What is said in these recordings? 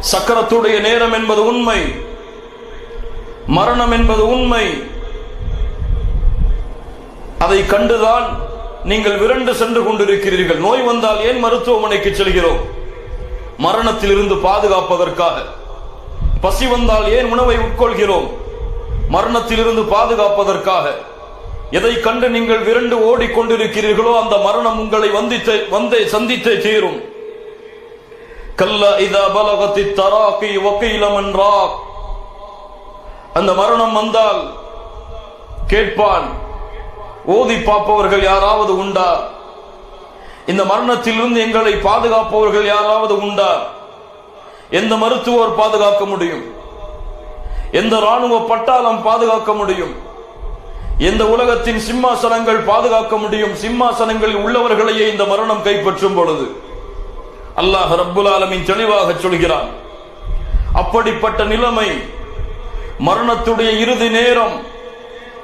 சக்கரத்துடைய நேரம் என்பது உண்மை, மரணம் என்பது உண்மை. அதை கண்டுதான் நீங்கள் விரண்டு சென்று கொண்டிருக்கிறீர்கள். நோய் வந்தால் ஏன் மருத்துவமனைக்கு செல்கிறோம்? மரணத்திலிருந்து பாதுகாப்பதற்காக. பசி வந்தால் ஏன் உணவை உட்கொள்கிறோம்? மரணத்திலிருந்து பாதுகாப்பதற்காக. எதை கண்டு நீங்கள் விரண்டு ஓடிக்கொண்டிருக்கிறீர்களோ அந்த மரணம் உங்களை வந்தே சந்தித்தே தீரும். கல்ல இதா பலகத்தி தராக்கி வக்கீல மன் ராக். அந்த மரணம் வந்தால் கேட்பான், ஓதி பார்ப்பவர்கள் யாராவது உண்டா? இந்த மரணத்திலிருந்து எங்களை பாதுகாப்பவர்கள் யாராவது உண்டா? எந்த மருத்துவர் பாதுகாக்க முடியும்? எந்த ராணுவ பட்டாளம் பாதுகாக்க முடியும்? எந்த உலகத்தின் சிம்மாசனங்கள் பாதுகாக்க முடியும்? சிம்மாசனங்களில் உள்ளவர்களையே இந்த மரணம் கைப்பற்றும் பொழுது அல்லாஹ் ரப்புல் ஆலமீன் தெளிவாக சொல்கிறான். அப்படிப்பட்ட நிலைமை, மரணத்துடைய இறுதி நேரம்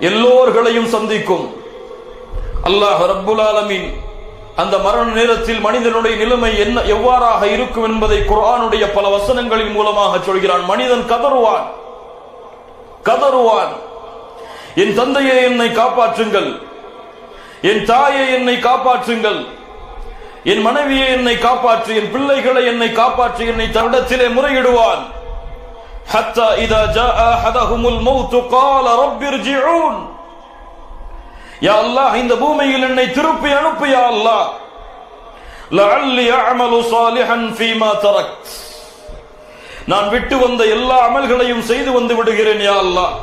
எல்லோர்களையும் சந்திக்கும். அல்லாஹ் ரப்புல் ஆலமீன் அந்த மரண நேரத்தில் மனிதனுடைய நிலைமை என்ன எவ்வாறாக இருக்கும் என்பதை குர்ஆனுடைய பல வசனங்களின் மூலமாக சொல்கிறான். மனிதன் கதறுவான், என் தந்தையை என்னை காப்பாற்றுங்கள், என் தாயை என்னை காப்பாற்றுங்கள், என் மனைவியை என்னை காப்பாற்று, என் பிள்ளைகளை என்னை காப்பாற்று, என்னை தன்னிடத்திலே முறையிடுவான். ஹத்தா இதா ஜாஅ அஹதஹுமுல் மௌத் قال رب ارجعون. யா அல்லாஹ், இந்த பூமியில் என்னை திருப்பி அனுப்பு யா அல்லாஹ். லஅல்லி அஅமலு சாலிஹன் ஃபீமா தரக்த். நான் விட்டு வந்த எல்லா அமல்களையும் செய்து வந்து விடுகிறேன் யா அல்லாஹ்.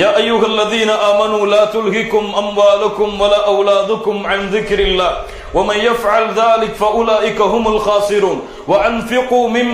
யா அய்யுஹல்லதீன ஆமனூ லா துல்ஹிக்கும் அம்வாலுக்கும் வலா அவுலாதுக்கும் அன் ذிக்ரில்லாஹ் வமன் யஃஅல் ذلك فأولئك هم الخاسرون وأنفقوا مما